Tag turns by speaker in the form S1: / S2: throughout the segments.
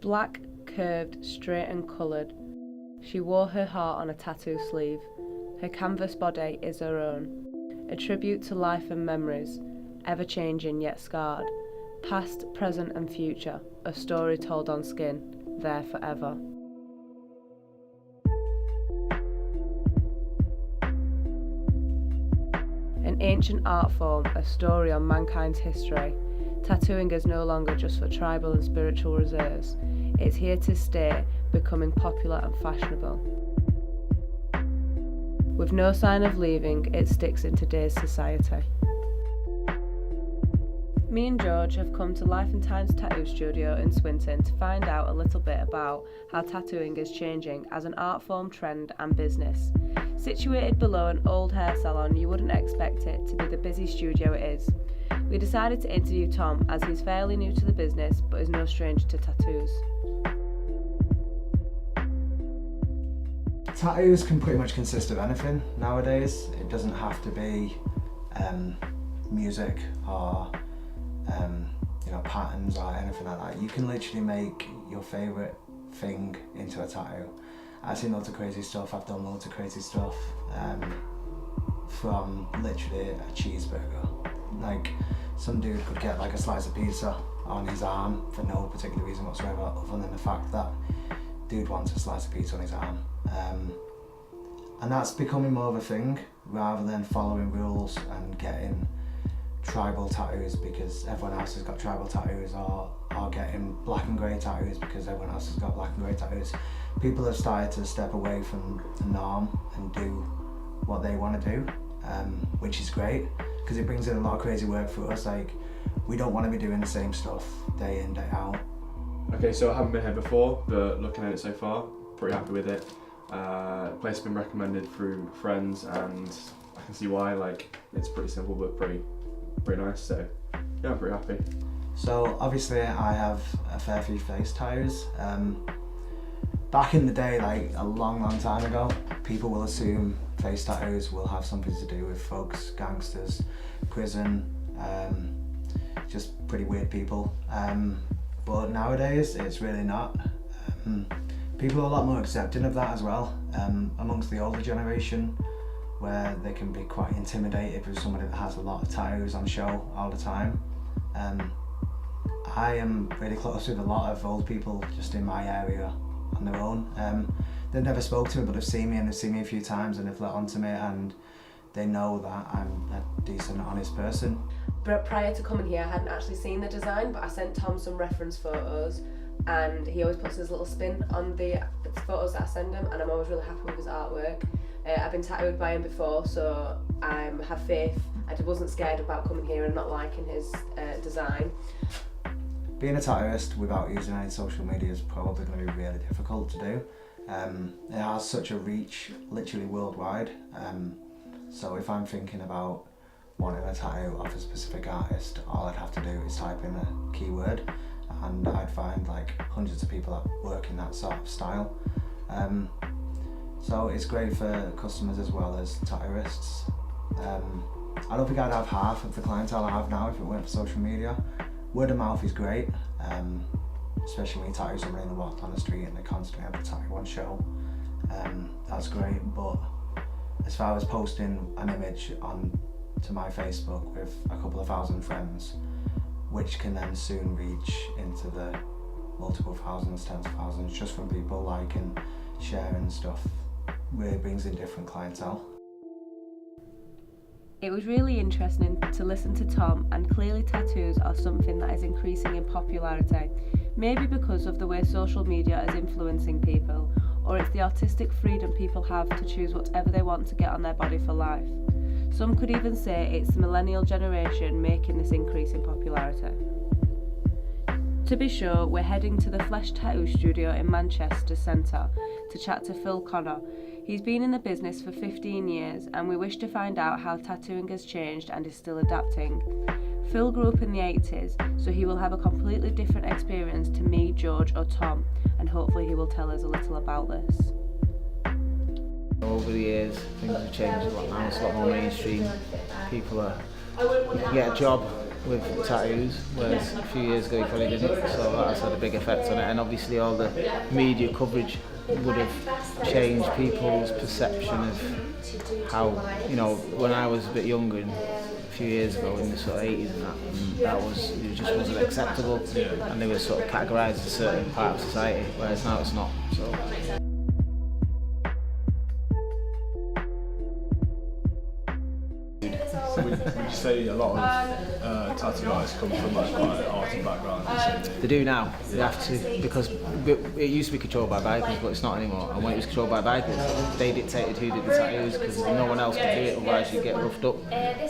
S1: Black, curved, straight and coloured, she wore her heart on a tattoo sleeve. Her canvas body is her own, a tribute to life and memories, ever-changing yet scarred, past, present and future, a story told on skin, there forever. An ancient art form, a story on mankind's history, tattooing is no longer just for tribal and spiritual reserves. It's here to stay, becoming popular and fashionable. With no sign of leaving, it sticks in today's society. Me and George have come to Life and Times Tattoo Studio in Swinton to find out a little bit about how tattooing is changing as an art form, trend and business. Situated below an old hair salon, you wouldn't expect it to be the busy studio it is. We decided to interview Tom as he's fairly new to the business but is no stranger to tattoos.
S2: Tattoos can pretty much consist of anything nowadays. It doesn't have to be music or patterns or anything like that. You can literally make your favourite thing into a tattoo. I've seen loads of crazy stuff, I've done loads of crazy stuff, from literally a cheeseburger. Like, some dude could get like a slice of pizza on his arm for no particular reason whatsoever, other than the fact that dude wants a slice of pizza on his arm. And that's becoming more of a thing, rather than following rules and getting tribal tattoos because everyone else has got tribal tattoos, or getting black and grey tattoos because everyone else has got black and grey tattoos. People have started to step away from the norm and do what they want to do, which is great because it brings in a lot of crazy work for us. Like, we don't want to be doing the same stuff day in, day out.
S3: Okay, so I haven't been here before, but looking at it so far, pretty happy with it. Place has been recommended through friends, and I can see why. Like, it's pretty simple but pretty nice. So yeah, I'm pretty happy.
S2: So obviously I have a fair few face tattoos. Back in the day, like a long time ago, people will assume face tattoos will have something to do with folks, gangsters, prison, just pretty weird people. But nowadays it's really not. People are a lot more accepting of that as well, amongst the older generation, where they can be quite intimidated with somebody that has a lot of tattoos on show all the time. I am really close with a lot of old people just in my area on their own. They've never spoke to me, but they've seen me, and they've seen me a few times, and they've let on to me, and they know that I'm a decent, honest person.
S1: But prior to coming here, I hadn't actually seen the design, but I sent Tom some reference photos, and he always puts his little spin on the photos that I send him, and I'm always really happy with his artwork. I've been tattooed by him before, so I have faith. I wasn't scared about coming here and not liking his design.
S2: Being a tattooist without using any social media is probably going to be really difficult to do. It has such a reach, literally worldwide. So if I'm thinking about wanting a tattoo of a specific artist, all I'd have to do is type in a keyword, and I'd find like hundreds of people that work in that sort of style. So it's great for customers as well as tattooists. I don't think I'd have half of the clientele I have now if it weren't for social media. Word of mouth is great, especially when you tattoo somebody in the walk down the street and they constantly have the tattoo on show. That's great, but as far as posting an image on to my Facebook with a couple of thousand friends, which can then soon reach into the multiple thousands, tens of thousands, just from people liking, sharing stuff, really brings in different clientele.
S1: It was really interesting to listen to Tom, and clearly tattoos are something that is increasing in popularity, maybe because of the way social media is influencing people, or it's the artistic freedom people have to choose whatever they want to get on their body for life. Some could even say it's the millennial generation making this increase in popularity. To be sure, we're heading to the Flesh Tattoo Studio in Manchester Centre to chat to Phil Connor. He's been in the business for 15 years, and we wish to find out how tattooing has changed and is still adapting. Phil grew up in the 80s, so he will have a completely different experience to me, George or Tom, and hopefully he will tell us a little about this.
S4: Over the years, things have changed a lot now. It's a lot more mainstream. You can get a job with tattoos, whereas a few years ago you probably didn't, so that has had a big effect on it. And obviously all the media coverage would have changed people's perception of how, you know, when I was a bit younger and a few years ago in the sort of 80s and that was, it just wasn't acceptable, and they were sort of categorised as a certain part of society, whereas now it's not. So.
S5: Would you say a lot of tattoo artists come from like quite an arty background?
S4: They do now. They have to, because it used to be controlled by bikers, but it's not anymore. And when it was controlled by bikers, they dictated who did the tattoos because no one else could do it, otherwise you'd get roughed up.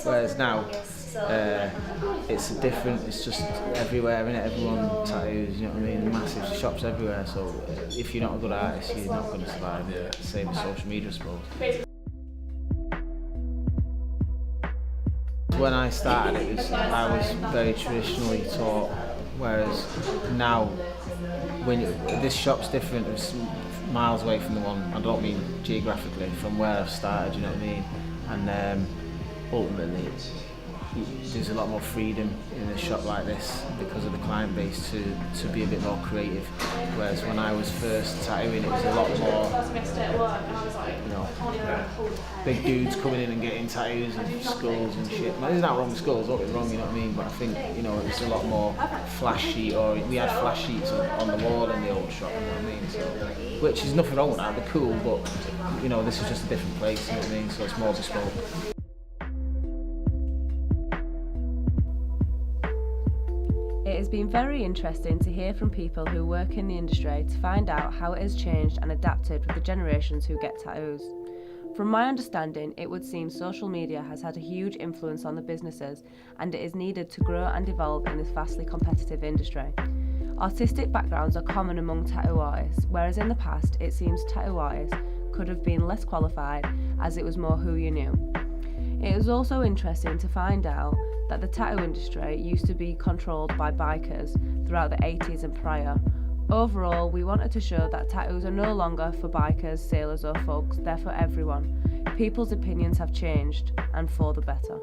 S4: Whereas now, it's different. It's just everywhere, innit? Everyone tattoos. You know what I mean? Massive shops everywhere. So if you're not a good artist, you're not going to survive. Same with social media, I suppose. When I started, I was very traditionally taught, whereas now, this shop's different. It's miles away from the one. I don't mean geographically, from where I've started. You know what I mean? And ultimately, there's a lot more freedom in a shop like this because of the client base to be a bit more creative. Whereas when I was first tattooing, it was a lot more, you know, big dudes coming in and getting tattoos and skulls and shit. Now, there's nothing wrong with skulls, don't get me wrong, you know what I mean? But I think, you know, it was a lot more flash sheet, or we had flash sheets on the wall in the old shop, you know what I mean? So, which is nothing wrong with that, they're cool, but, you know, this is just a different place, you know what I mean? So it's more bespoke.
S1: It has been very interesting to hear from people who work in the industry to find out how it has changed and adapted with the generations who get tattoos. From my understanding, it would seem social media has had a huge influence on the businesses, and it is needed to grow and evolve in this vastly competitive industry. Artistic backgrounds are common among tattoo artists, whereas in the past it seems tattoo artists could have been less qualified as it was more who you knew. It is also interesting to find out that the tattoo industry used to be controlled by bikers throughout the 80s and prior. Overall, we wanted to show that tattoos are no longer for bikers, sailors or thugs, they're for everyone. People's opinions have changed, and for the better.